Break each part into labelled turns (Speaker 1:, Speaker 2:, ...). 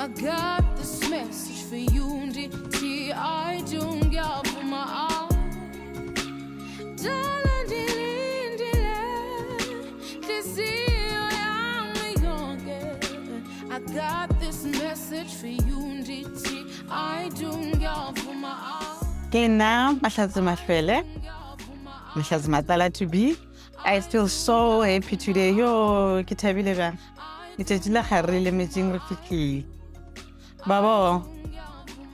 Speaker 1: I got this message for you, ndithi I don't give my all. I got this message for you, ndithi I don't give my all.
Speaker 2: Kena Mahlazi Mashwele, Mahlazi Matala to be. I feel so happy today. Yo, kitabile ba. Itejila kharile meeting rafiki. Baba,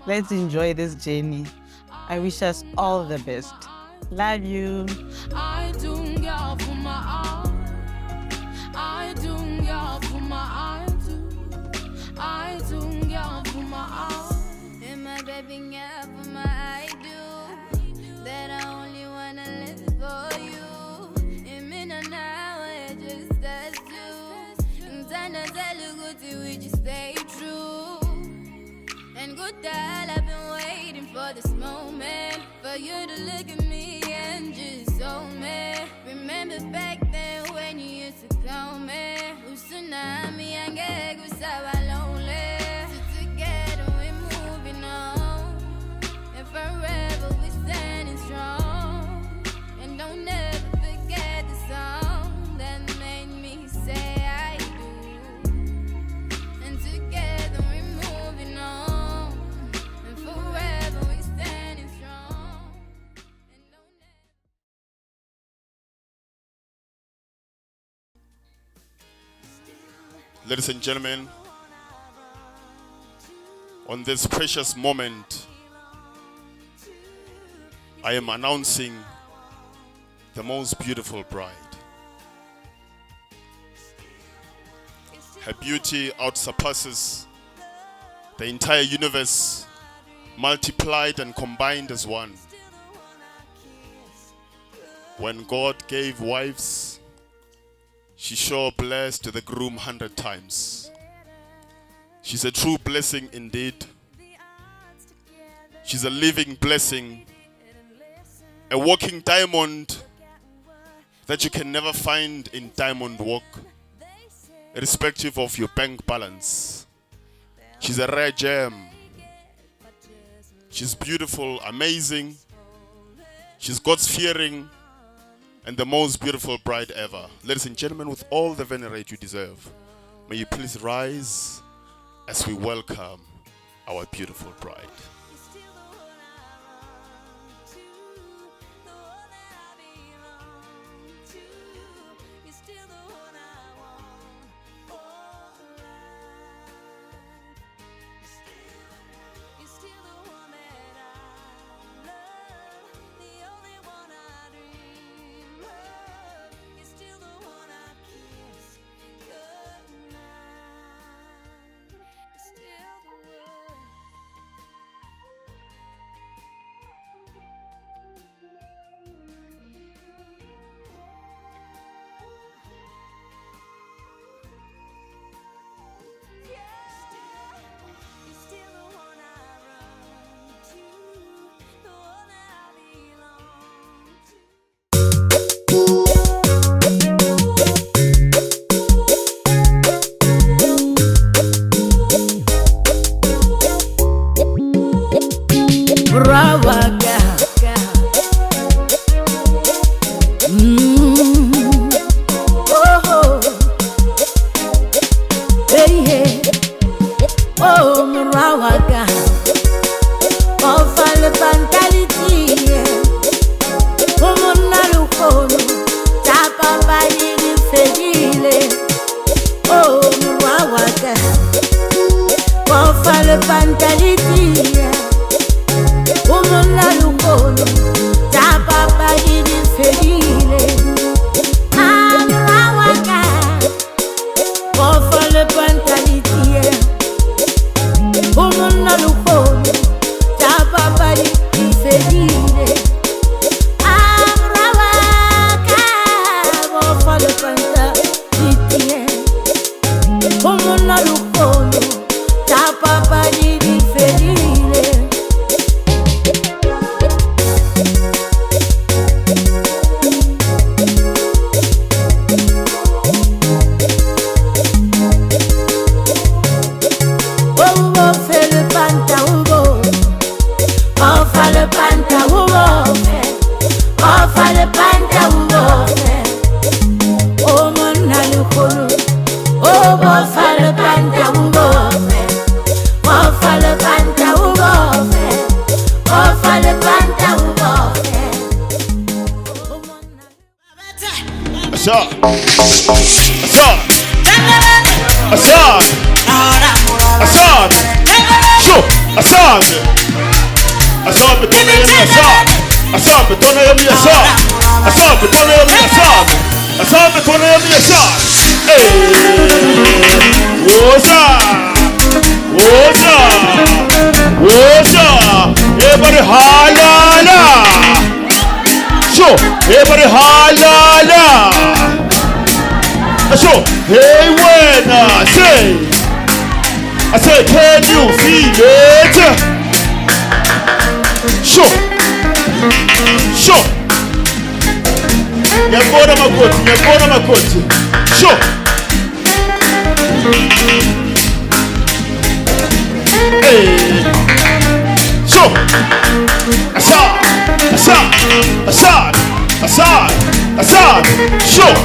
Speaker 2: let's enjoy this journey. I wish us all the best. Love you.
Speaker 1: I don't give my all. I don't give my all. I don't give my all. And my baby give my I do. That I only wanna live for you. And me now I just as you. And Tana tell you good till we just stay true. And good that I've been waiting for this moment. For you to look at me and just hold me. Remember back then when you used to call me. Tsunami and get was so lonely. So together we're moving on. And forever we're standing strong. And don't ever forget the song that made me say I do. And together we're moving on. And forever we're standing strong. And don't ever...
Speaker 3: Ladies and gentlemen, on this precious moment, I am announcing the most beautiful bride. Her beauty outsurpasses the entire universe, multiplied and combined as one. When God gave wives, she sure blessed the groom 100 times. She's a true blessing indeed. She's a living blessing, a walking diamond that you can never find in diamond work, irrespective of your bank balance. She's a rare gem. She's beautiful, amazing. She's God-fearing, and the most beautiful bride ever. Ladies and gentlemen, with all the venerate you deserve, may you please rise as we welcome our beautiful bride.
Speaker 1: Oh, bofale panta ubofe. Bofale panta ubofe. Bofale panta ubofe.
Speaker 3: Assad. Assad. Assad. Assad. Sure. Assad. Assad betona yami Assad. Assad betona yami Assad. Assad betona yami Assad. Assad betona yami Assad. Hey. Woza. Woza. Woza. Everybody halala. Sure. Everybody halala. Sure. Hey, when I say, can you feel it? Sure. Sure. Nyakona makoti. Sure. Hey. Sure. Assad. Sure.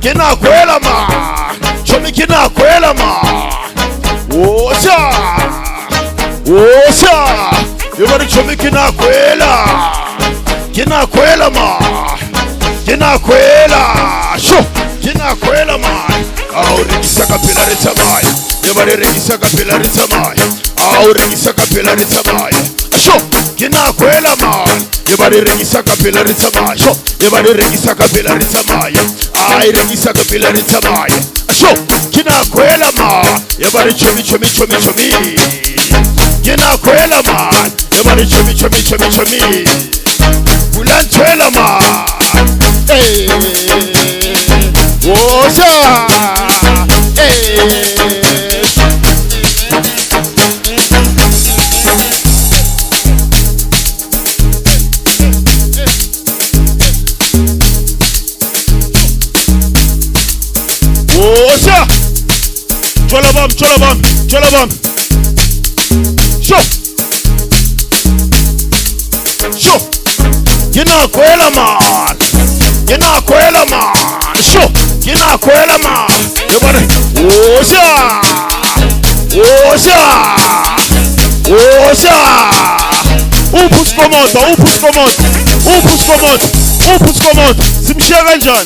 Speaker 3: Kinakwela ma. Chomi kinakwela ma. Woza. Everybody chomi kinakwela. Kinakwela ma. Sho. Kinakwela ma. Regisa kapilari tamai. Everybody regisa kapilari tamai. Regisa kapilari tamai. Sho. Kinakwela ma. Everybody regisa kapilari tamai. Sho. Everybody regisa kapilari tamai. I regisa kapilari tamai. Sho. Kinakwela ma. Everybody chomi. Kinakwela ma. Everybody chomi. Bulantwela ma. Hey. Woza. Hey. Woza. Cholabam. Sho. Kinakwela man. Sho. Kinakwela man. Everybody. Woza. Upus komot. Zimsharanjan.